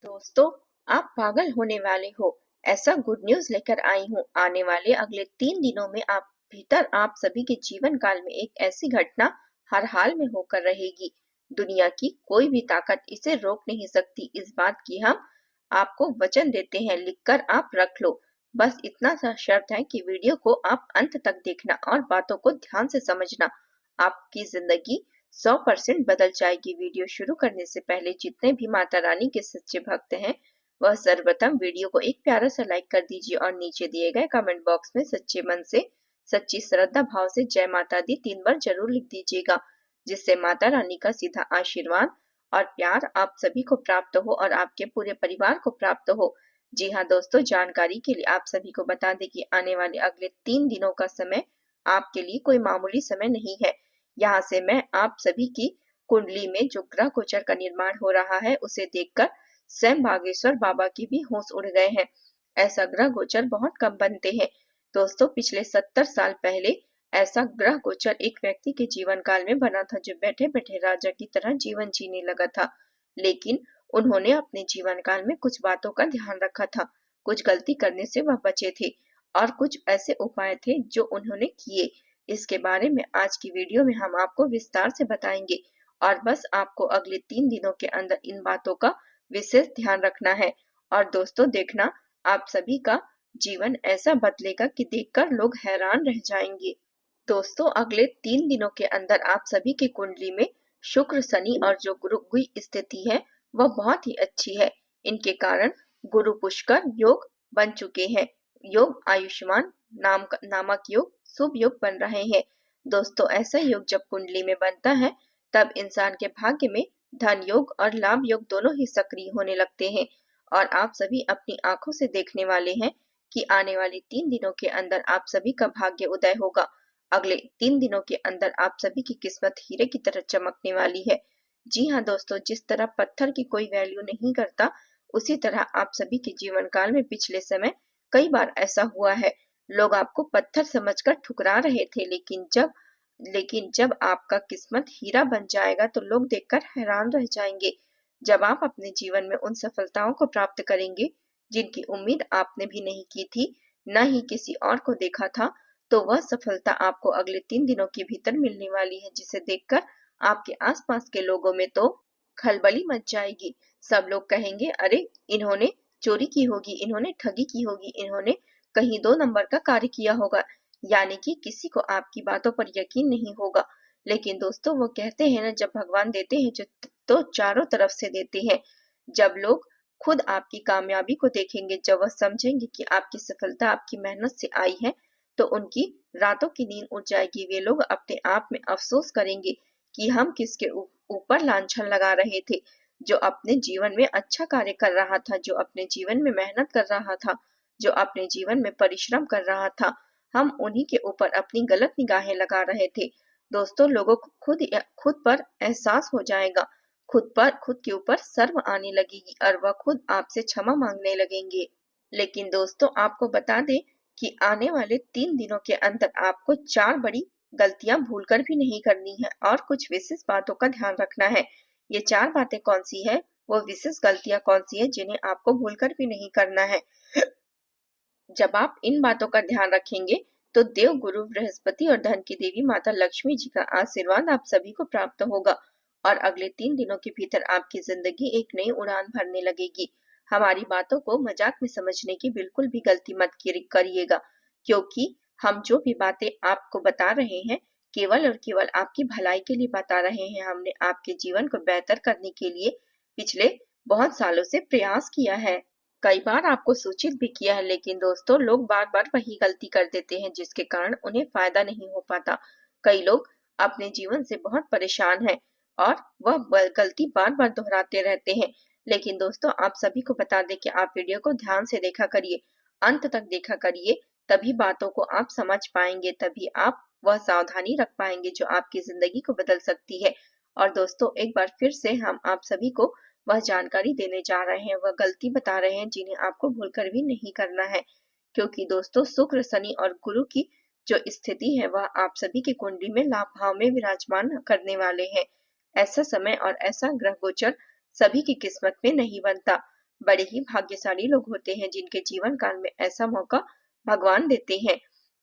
दोस्तों, आप पागल होने वाले हो। ऐसा गुड न्यूज लेकर आई हूँ। आने वाले अगले 3 दिनों में आप सभी के जीवन काल में एक ऐसी घटना हर हाल में होकर रहेगी। दुनिया की कोई भी ताकत इसे रोक नहीं सकती। इस बात की हम आपको वचन देते हैं, लिखकर आप रख लो। बस इतना सा शर्त है कि वीडियो को आप अंत तक देखना और बातों को ध्यान से समझना। आपकी जिंदगी 100% बदल जाएगी। वीडियो शुरू करने से पहले जितने भी माता रानी के सच्चे भक्त हैं, वह सर्वप्रथम वीडियो को एक प्यारा सा लाइक कर दीजिए और नीचे दिए गए कमेंट बॉक्स में सच्चे मन से, सच्ची श्रद्धा भाव से जय माता दी 3 बार जरूर लिख दीजिएगा, जिससे माता रानी का सीधा आशीर्वाद और प्यार आप सभी को प्राप्त हो और आपके पूरे परिवार को प्राप्त हो। जी हाँ दोस्तों, जानकारी के लिए आप सभी को बता दें कि आने वाले अगले 3 दिनों का समय आपके लिए कोई मामूली समय नहीं है। यहाँ से मैं आप सभी की कुंडली में जो ग्रह गोचर का निर्माण हो रहा है उसे देखकर स्वयं बागेश्वर बाबा की भी होश उड़ गए हैं। ऐसा ग्रह गोचर बहुत कम बनते हैं। दोस्तों, पिछले 70 साल पहले ऐसा ग्रह गोचर एक व्यक्ति के जीवन काल में बना था, जो बैठे बैठे राजा की तरह जीवन जीने लगा था। लेकिन उन्होंने अपने जीवन काल में कुछ बातों का ध्यान रखा था। कुछ गलती करने से वह बचे थे और कुछ ऐसे उपाय थे जो उन्होंने किए। इसके बारे में आज की वीडियो में हम आपको विस्तार से बताएंगे और बस आपको अगले 3 दिनों के अंदर इन बातों का विशेष ध्यान रखना है। और दोस्तों देखना, आप सभी का जीवन ऐसा बदलेगा कि देखकर लोग हैरान रह जाएंगे। दोस्तों, अगले 3 दिनों के अंदर आप सभी की कुंडली में शुक्र, शनि और जो गुरु की स्थिति है वह बहुत ही अच्छी है। इनके कारण गुरु पुष्कर योग बन चुके हैं। योग आयुष्मान नामक योग शुभ योग बन रहे हैं। दोस्तों, ऐसा योग जब कुंडली में बनता है तब इंसान के भाग्य में धन योग और लाभ योग दोनों ही सक्रिय होने लगते हैं। और आप सभी अपनी आंखों से देखने वाले हैं कि आने वाले 3 दिनों के अंदर आप सभी का भाग्य उदय होगा। अगले 3 दिनों के अंदर आप सभी की किस्मत हीरे की तरह चमकने वाली है। जी हाँ दोस्तों, जिस तरह पत्थर की कोई वैल्यू नहीं करता, उसी तरह आप सभी के जीवन काल में पिछले समय कई बार ऐसा हुआ है। लोग आपको पत्थर समझकर ठुकरा रहे थे, लेकिन जब आपका किस्मत हीरा बन जाएगा तो लोग देखकर हैरान रह जाएंगे। जब आप अपने जीवन में उन सफलताओं को प्राप्त करेंगे जिनकी उम्मीद आपने भी नहीं की थी, न ही किसी और को देखा था, तो वह सफलता आपको अगले 3 दिनों के भीतर मिलने वाली है, जिसे देखकर आपके आसपास के लोगों में तो खलबली मच जाएगी। सब लोग कहेंगे, अरे इन्होंने चोरी की होगी, इन्होंने ठगी की होगी, इन्होंने कहीं 2 नंबर का कार्य किया होगा। यानी कि किसी को आपकी बातों पर यकीन नहीं होगा। लेकिन दोस्तों, वो कहते हैं ना, जब भगवान देते हैं जो तो चारों तरफ से देते हैं। जब लोग खुद आपकी कामयाबी को देखेंगे, जब वह समझेंगे कि आपकी सफलता आपकी मेहनत से आई है, तो उनकी रातों की नींद उड़ जाएगी। वे लोग अपने आप में अफसोस करेंगे कि हम किसके ऊपर लांछन लगा रहे थे। जो अपने जीवन में अच्छा कार्य कर रहा था, जो अपने जीवन में मेहनत कर रहा था, जो अपने जीवन में परिश्रम कर रहा था, हम उन्हीं के ऊपर अपनी गलत निगाहें लगा रहे थे। दोस्तों, लोगों को खुद पर एहसास हो जाएगा, खुद के ऊपर शर्म आने लगेगी और वह खुद आपसे क्षमा मांगने लगेंगे। लेकिन दोस्तों, आपको बता दें कि आने वाले 3 दिनों के अंदर आपको 4 बड़ी गलतियां भूलकर भी नहीं करनी है और कुछ विशेष बातों का ध्यान रखना है। ये 4 बातें कौन सी है, वो विशेष गलतियां कौन सी है जिन्हें आपको भूलकर भी नहीं करना है। जब आप इन बातों का ध्यान रखेंगे तो देव गुरु बृहस्पति और धन की देवी माता लक्ष्मी जी का आशीर्वाद आप सभी को प्राप्त होगा और अगले 3 दिनों के भीतर आपकी जिंदगी एक नई उड़ान भरने लगेगी। हमारी बातों को मजाक में समझने की बिल्कुल भी गलती मत करिएगा, क्योंकि हम जो भी बातें आपको बता रहे हैं केवल और केवल आपकी भलाई के लिए बता रहे हैं। हमने आपके जीवन को बेहतर करने के लिए पिछले बहुत सालों से प्रयास किया है। कई बार आपको सूचित भी किया है, लेकिन दोस्तों लोग बार बार वही गलती कर देते हैं, जिसके कारण उन्हें फायदा नहीं हो पाता। कई लोग अपने जीवन से बहुत परेशान हैं और वह गलती बार बार दोहराते रहते हैं। लेकिन दोस्तों, आप सभी को बता दें कि आप वीडियो को ध्यान से देखा करिए, अंत तक देखा करिए, तभी बातों को आप समझ पाएंगे, तभी आप वह सावधानी रख पाएंगे जो आपकी जिंदगी को बदल सकती है। और दोस्तों, एक बार फिर से हम आप सभी को वह जानकारी देने जा रहे हैं, वह गलती बता रहे हैं जिन्हें आपको भूलकर भी नहीं करना है। क्योंकि दोस्तों, शुक्र, शनि और गुरु की जो स्थिति है वह आप सभी की कुंडली में लाभ भाव में विराजमान करने वाले हैं। ऐसा समय और ऐसा ग्रह गोचर सभी की किस्मत में नहीं बनता। बड़े ही भाग्यशाली लोग होते हैं जिनके जीवन काल में ऐसा मौका भगवान देते हैं।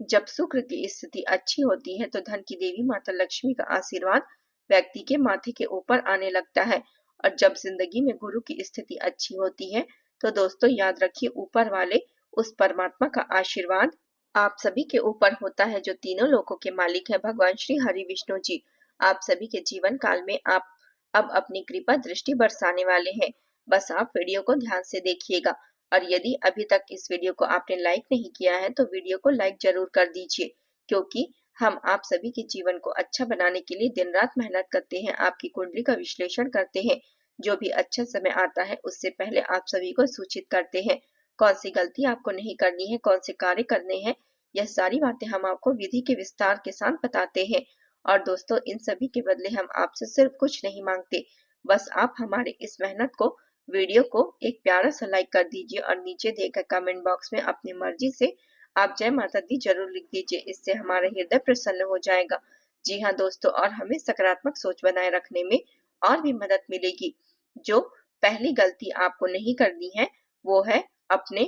जब शुक्र की स्थिति अच्छी होती है तो धन की देवी माता लक्ष्मी का आशीर्वाद व्यक्ति के माथे के ऊपर आने लगता है। और जब जिंदगी में गुरु की स्थिति अच्छी होती है तो दोस्तों याद रखिए, ऊपर वाले उस परमात्मा का आशीर्वाद आप सभी के ऊपर होता है जो तीनों लोकों के मालिक है, भगवान श्री हरि विष्णु जी। आप सभी के जीवन काल में आप अब अपनी कृपा दृष्टि बरसाने वाले हैं। बस आप वीडियो को ध्यान से देखिएगा। और यदि अभी तक इस वीडियो को आपने लाइक नहीं किया है तो वीडियो को लाइक जरूर कर दीजिए, क्योंकि हम आप सभी के जीवन को अच्छा बनाने के लिए दिन रात मेहनत करते हैं, आपकी कुंडली का विश्लेषण करते हैं। जो भी अच्छा समय आता है उससे पहले आप सभी को सूचित करते हैं कौन सी गलती आपको नहीं करनी है, कौन से कार्य करने हैं। यह सारी बातें हम आपको विधि के विस्तार के साथ बताते हैं। और दोस्तों इन सभी के बदले हम आपसे सिर्फ कुछ नहीं मांगते, बस आप हमारे इस मेहनत को, वीडियो को एक प्यारा सा लाइक कर दीजिए और नीचे दिए गए कमेंट बॉक्स में अपनी मर्जी से आप जय माता दी जरूर लिख दीजिए। इससे हमारा हृदय प्रसन्न हो जाएगा। जी हाँ दोस्तों, और हमें सकारात्मक सोच बनाए रखने में और भी मदद मिलेगी। जो पहली गलती आपको नहीं करनी है वो है अपने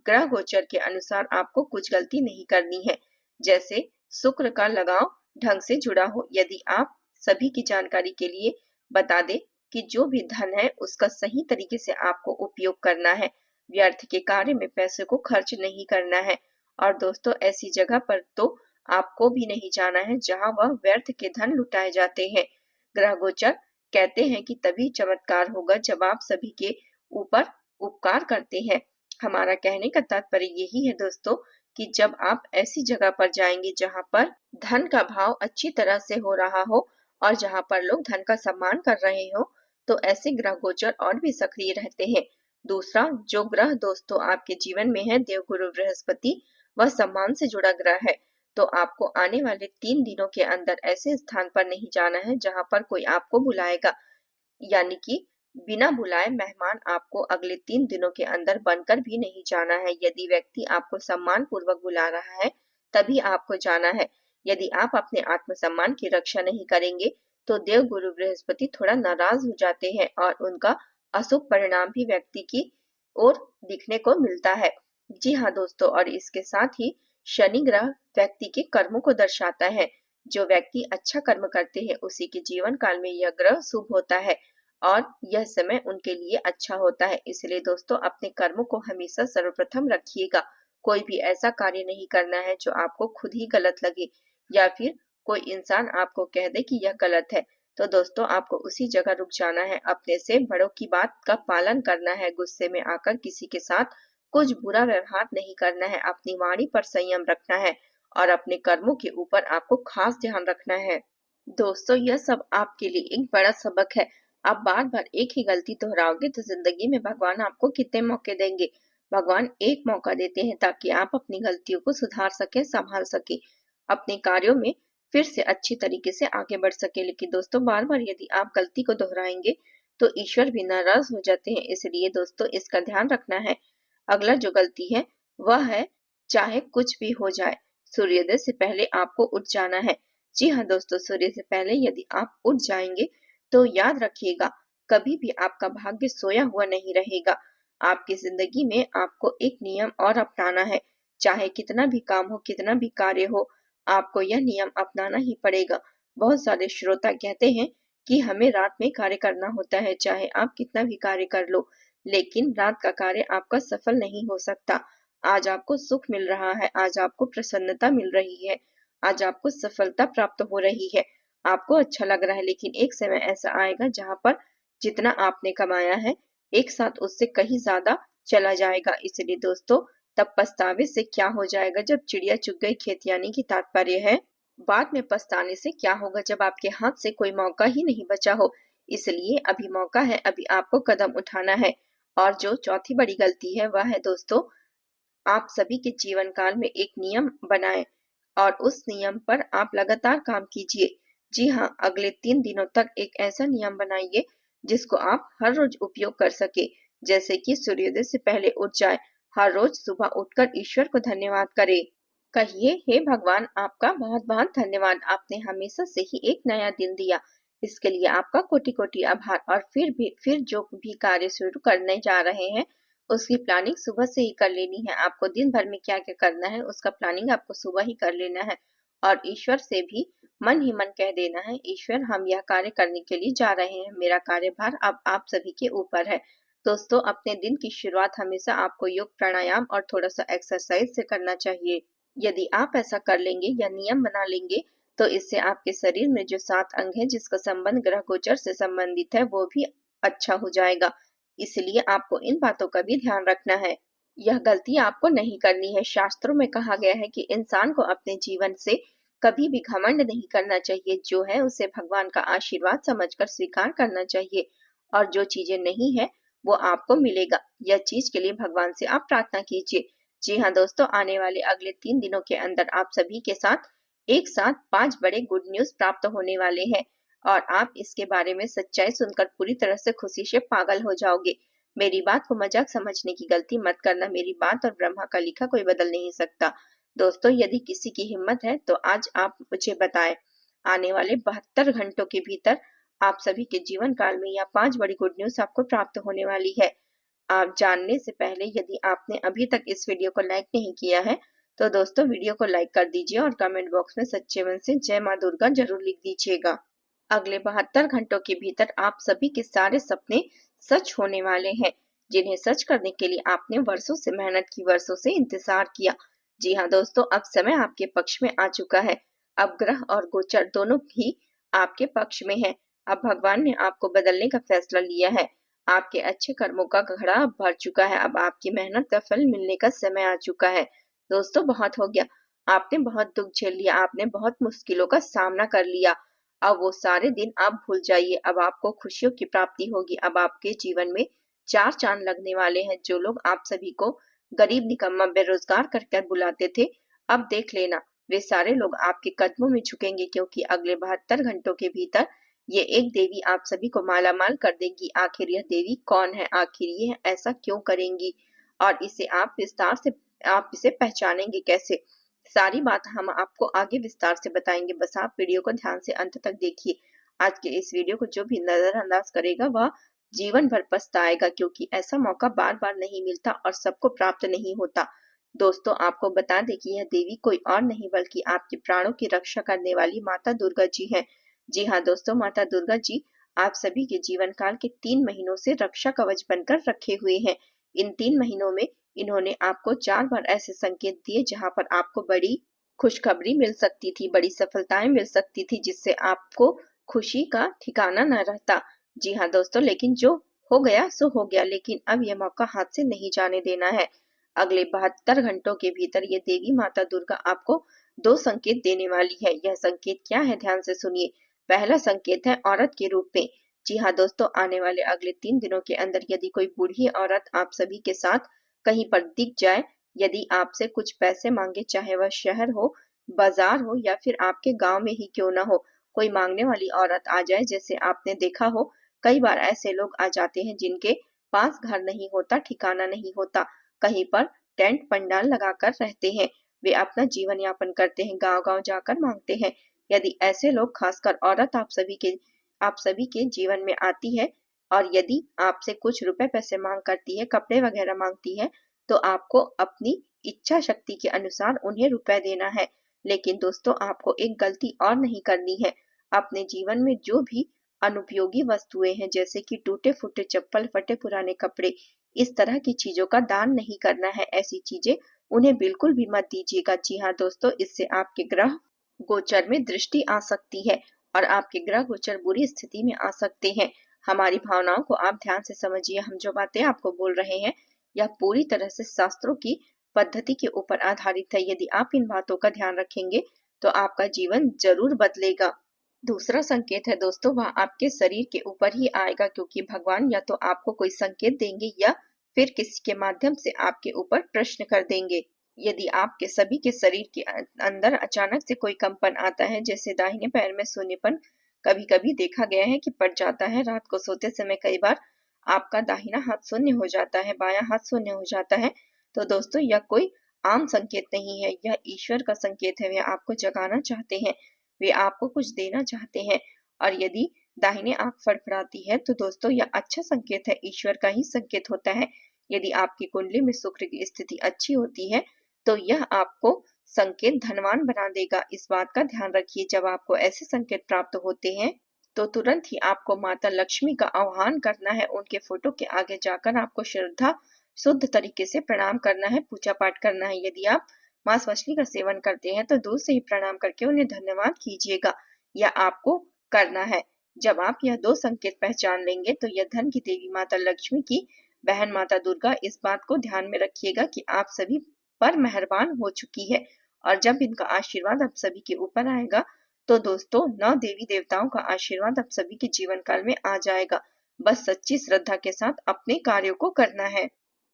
ग्रह गोचर के अनुसार आपको कुछ गलती नहीं करनी है। जैसे शुक्र का लगाव ढंग से जुड़ा हो। यदि आप सभी की जानकारी के लिए बता दें कि जो भी धन है उसका सही तरीके से आपको उपयोग करना है, व्यर्थ के कार्य में पैसे को खर्च नहीं करना है। और दोस्तों ऐसी जगह पर तो आपको भी नहीं जाना है जहां वह व्यर्थ के धन लुटाए जाते हैं। ग्रह गोचर कहते हैं कि तभी चमत्कार होगा जब आप सभी के ऊपर उपकार करते हैं। हमारा कहने का तात्पर्य यही है दोस्तों कि जब आप ऐसी जगह पर जाएंगे जहां पर धन का भाव अच्छी तरह से हो रहा हो और जहां पर लोग धन का सम्मान कर रहे हो, तो ऐसे ग्रह गोचर और भी सक्रिय रहते हैं। दूसरा जो ग्रह दोस्तों आपके जीवन में है, देवगुरु बृहस्पति, वह सम्मान से जुड़ा ग्रह है। तो आपको आने वाले 3 दिनों के अंदर ऐसे स्थान पर नहीं जाना है जहां पर कोई आपको बुलाएगा, यानी कि बिना बुलाए मेहमान आपको अगले 3 दिनों के अंदर बनकर भी नहीं जाना है। यदि व्यक्ति आपको सम्मान पूर्वक बुला रहा है तभी आपको जाना है। यदि आप अपने आत्मसम्मान की रक्षा नहीं करेंगे तो देव गुरु बृहस्पति थोड़ा नाराज हो जाते हैं और उनका अशुभ परिणाम भी व्यक्ति की ओर दिखने को मिलता है। जी हाँ दोस्तों, और इसके साथ ही शनि ग्रह व्यक्ति के कर्मों को दर्शाता है। जो व्यक्ति अच्छा कर्म करते हैं उसी के जीवन काल में यह ग्रह शुभ होता है और यह समय उनके लिए अच्छा होता है। इसलिए दोस्तों अपने कर्मों को हमेशा सर्वप्रथम रखिएगा। कोई भी ऐसा कार्य नहीं करना है जो आपको खुद ही गलत लगे या फिर कोई इंसान आपको कह दे कि यह गलत है, तो दोस्तों आपको उसी जगह रुक जाना है। अपने से बड़ों की बात का पालन करना है। गुस्से में आकर किसी के साथ कुछ बुरा व्यवहार नहीं करना है। अपनी वाणी पर संयम रखना है और अपने कर्मों के ऊपर आपको खास ध्यान रखना है। दोस्तों यह सब आपके लिए एक बड़ा सबक है। आप बार बार एक ही गलती दोहराओगे तो जिंदगी में भगवान आपको कितने मौके देंगे। भगवान एक मौका देते हैं ताकि आप अपनी गलतियों को सुधार सके, संभाल सके, अपने कार्यों में फिर से अच्छी तरीके से आगे बढ़ सके। लेकिन दोस्तों बार बार यदि आप गलती को दोहराएंगे तो ईश्वर भी नाराज हो जाते हैं। इसलिए दोस्तों इसका ध्यान रखना है। अगला जो गलती है वह है, चाहे कुछ भी हो जाए सूर्योदय से पहले आपको उठ जाना है। जी हाँ दोस्तों, सूर्य से पहले यदि आप उठ जाएंगे तो याद रखिएगा कभी भी आपका भाग्य सोया हुआ नहीं रहेगा। आपकी जिंदगी में आपको एक नियम और अपनाना है। चाहे कितना भी काम हो, कितना भी कार्य हो, आपको यह नियम अपनाना ही पड़ेगा। बहुत सारे श्रोता कहते हैं कि हमें रात में कार्य करना होता है, चाहे आप कितना भी कार्य कर लो, लेकिन रात का कार्य आपका सफल नहीं हो सकता। आज आपको सुख मिल रहा है, आज आपको प्रसन्नता मिल रही है, आज आपको सफलता प्राप्त हो रही है, आपको अच्छा लग रहा है, लेकिन एक समय ऐसा आएगा जहां पर जितना आपने कमाया है एक साथ उससे कहीं ज्यादा चला जाएगा। इसलिए दोस्तों तब पछतावे से क्या हो जाएगा जब चिड़िया चुग गई खेत, यानी कि तात्पर्य है बाद में पछताने से क्या होगा जब आपके हाथ से कोई मौका ही नहीं बचा हो। इसलिए अभी मौका है, अभी आपको कदम उठाना है। और जो चौथी बड़ी गलती है वह है दोस्तों, आप सभी के जीवन काल में एक नियम बनाएं और उस नियम पर आप लगातार काम कीजिए। जी हाँ, अगले 3 दिनों तक एक ऐसा नियम बनाइए जिसको आप हर रोज उपयोग कर सके। जैसे कि सूर्योदय से पहले उठ जाए, हर रोज सुबह उठकर ईश्वर को धन्यवाद करे। कहिए, हे भगवान आपका बहुत बहुत धन्यवाद, आपने हमेशा से ही एक नया दिन दिया। इसके लिए आपका कोटि कोटि आभार। और फिर जो भी कार्य शुरू करने जा रहे हैं उसकी प्लानिंग सुबह से ही कर लेनी है। आपको दिन भर में क्या क्या करना है उसका प्लानिंग आपको सुबह ही कर लेना है। और ईश्वर से भी मन ही मन कह देना है, ईश्वर हम यह कार्य करने के लिए जा रहे हैं, मेरा कार्यभार अब आप सभी के ऊपर है। दोस्तों, अपने दिन की शुरुआत हमेशा आपको योग प्राणायाम और थोड़ा सा एक्सरसाइज से करना चाहिए। यदि आप ऐसा कर लेंगे या नियम बना लेंगे तो इससे आपके शरीर में जो 7 अंग है जिसका संबंध ग्रह गोचर से संबंधित है वो भी अच्छा हो जाएगा। इसलिए आपको इन बातों का भी ध्यान रखना है। यह गलती आपको नहीं करनी है। शास्त्रों में कहा गया है कि इंसान को अपने जीवन से कभी भी घमंड नहीं करना चाहिए। जो है उसे भगवान का आशीर्वाद समझकर स्वीकार करना चाहिए और जो चीजें नहीं है वो आपको मिलेगा। यह चीज के लिए भगवान से आप प्रार्थना कीजिए। जी हाँ दोस्तों, आने वाले अगले 3 दिनों के अंदर आप सभी के साथ एक साथ 5 बड़े गुड न्यूज प्राप्त होने वाले हैं और आप इसके बारे में सच्चाई सुनकर पूरी तरह से खुशी से पागल हो जाओगे। मेरी बात को मजाक समझने की गलती मत करना। मेरी बात और ब्रह्मा का लिखा कोई बदल नहीं सकता। दोस्तों, यदि किसी की हिम्मत है तो आज आप मुझे बताएं, आने वाले 72 घंटों के भीतर आप सभी के जीवन काल में यह 5 बड़ी गुड न्यूज आपको प्राप्त होने वाली है। आप जानने से पहले यदि आपने अभी तक इस वीडियो को लाइक नहीं किया है तो दोस्तों वीडियो को लाइक कर दीजिए और कमेंट बॉक्स में सच्चे मन से जय माँ दुर्गा जरूर लिख दीजिएगा। अगले 72 घंटों के भीतर आप सभी के सारे सपने सच होने वाले हैं, जिन्हें सच करने के लिए आपने वर्षों से मेहनत की, वर्षों से इंतजार किया। जी हाँ दोस्तों, अब समय आपके पक्ष में आ चुका है। अब ग्रह और गोचर दोनों ही आपके पक्ष में है। अब भगवान ने आपको बदलने का फैसला लिया है। आपके अच्छे कर्मों का घड़ा अब भर चुका है। अब आपकी मेहनत का फल मिलने का समय आ चुका है। दोस्तों, बहुत हो गया। आपने बहुत दुख झेल लिया, आपने बहुत मुश्किलों का सामना कर लिया। अब वो सारे दिन आप भूल जाइए। अब आपको खुशियों की प्राप्ति होगी। अब आपके जीवन में 4 चांद लगने वाले हैं। जो लोग आप सभी को गरीब, निकम्मा, बेरोजगार कर कर बुलाते थे, अब देख लेना वे सारे लोग आपके कदमों में झुकेंगे, क्योंकि अगले 72 घंटों के भीतर ये एक देवी आप सभी को मालामाल कर देगी। आखिर यह देवी कौन है, आखिर ये ऐसा क्यों करेंगी और इसे आप विस्तार से आप इसे पहचानेंगे कैसे, सारी बात हम आपको आगे विस्तार से बताएंगे। बस आप वीडियो को ध्यान से अंत तक देखिए। आज के इस वीडियो को जो भी नजरअंदाज करेगा वह जीवन भर पछताएगा, क्योंकि ऐसा मौका बार बार नहीं मिलता और सबको प्राप्त नहीं होता। दोस्तों, आपको बता दें कि यह देवी कोई और नहीं बल्कि आपके प्राणों की रक्षा करने वाली माता दुर्गा जी है। जी हाँ दोस्तों, माता दुर्गा जी आप सभी के जीवन काल के 3 महीनों से रक्षा कवच बनकर रखे हुए हैं। इन 3 महीनों में इन्होंने आपको 4 बार ऐसे संकेत दिए जहां पर आपको बड़ी खुशखबरी मिल सकती थी, बड़ी सफलताएं मिल सकती थी, जिससे आपको खुशी का ठिकाना न रहता। जी हाँ दोस्तों, लेकिन जो हो गया सो हो गया, लेकिन अब यह मौका हाथ से नहीं जाने देना है। अगले 72 घंटों के भीतर ये देवी माता दुर्गा आपको 2 संकेत देने वाली है। यह संकेत क्या है, ध्यान से सुनिए। पहला संकेत है औरत के रूप में। जी हाँ दोस्तों, आने वाले अगले 3 दिनों के अंदर यदि कोई बूढ़ी औरत आप सभी के साथ कहीं पर दिख जाए, यदि आपसे कुछ पैसे मांगे, चाहे वह शहर हो, बाजार हो या फिर आपके गांव में ही क्यों ना हो, कोई मांगने वाली औरत आ जाए, जैसे आपने देखा हो कई बार ऐसे लोग आ जाते हैं जिनके पास घर नहीं होता, ठिकाना नहीं होता, कहीं पर टेंट पंडाल लगाकर रहते हैं, वे अपना जीवन यापन करते हैं, गांव गांव जाकर मांगते हैं। यदि ऐसे लोग, खासकर औरत आप सभी के जीवन में आती है और यदि आपसे कुछ रुपए पैसे मांग करती है, कपड़े वगैरह मांगती है, तो आपको अपनी इच्छा शक्ति के अनुसार उन्हें रुपए देना है। लेकिन दोस्तों, आपको एक गलती और नहीं करनी है। अपने जीवन में जो भी अनुपयोगी वस्तुएं हैं, जैसे कि टूटे फूटे चप्पल, फटे पुराने कपड़े, इस तरह की चीजों का दान नहीं करना है। ऐसी चीजें उन्हें बिल्कुल भी मत दीजिएगा। जी हाँ दोस्तों, इससे आपके ग्रह गोचर में दृष्टि आ सकती है और आपके ग्रह गोचर बुरी स्थिति में आ सकते हैं। हमारी भावनाओं को आप ध्यान से समझिए। हम जो बातें आपको बोल रहे हैं यह पूरी तरह से शास्त्रों की पद्धति के ऊपर आधारित है। यदि आप इन बातों का ध्यान रखेंगे तो आपका जीवन जरूर बदलेगा। दूसरा संकेत है दोस्तों, वह आपके शरीर के ऊपर ही आएगा, क्योंकि भगवान या तो आपको कोई संकेत देंगे या फिर किसी के माध्यम से आपके ऊपर प्रश्न कर देंगे। यदि आपके सभी के शरीर के अंदर अचानक से कोई कंपन आता है, जैसे दाहिने पैर में सून्यपन कभी कभी देखा गया है कि पड़ जाता है, रात को सोते समय कई बार आपका दाहिना हाथ शून्य हो जाता है, बायां हाथ शून्य हो जाता है, तो दोस्तों यह कोई आम संकेत नहीं है, यह ईश्वर का संकेत है। वे आपको जगाना चाहते हैं, वे आपको कुछ देना चाहते हैं। और यदि दाहिने आंख फड़फड़ाती है तो दोस्तों यह अच्छा संकेत है, ईश्वर का ही संकेत होता है। यदि आपकी कुंडली में शुक्र की स्थिति अच्छी होती है तो यह आपको संकेत धनवान बना देगा। इस बात का ध्यान रखिए, जब आपको ऐसे संकेत प्राप्त होते हैं तो तुरंत ही आपको माता लक्ष्मी का आह्वान करना है। उनके फोटो के आगे जाकर आपको श्रद्धा शुद्ध तरीके से प्रणाम करना है, पूजा पाठ करना है। यदि आप मांस मछली का सेवन करते हैं तो दूर से ही प्रणाम करके उन्हें धन्यवाद कीजिएगा, यह आपको करना है। जब आप यह दो संकेत पहचान लेंगे तो यह धन की देवी माता लक्ष्मी की बहन माता दुर्गा इस बात को ध्यान में रखिएगा कि आप सभी पर मेहरबान हो चुकी है, और जब इनका आशीर्वाद आप सभी के ऊपर आएगा तो दोस्तों 9 देवी देवताओं का आशीर्वाद आप सभी के जीवन काल में आ जाएगा। बस सच्ची श्रद्धा के साथ अपने कार्यों को करना है।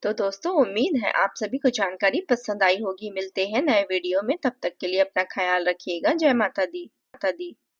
तो दोस्तों उम्मीद है आप सभी को जानकारी पसंद आई होगी। मिलते हैं नए वीडियो में, तब तक के लिए अपना ख्याल रखिएगा। जय माता दी।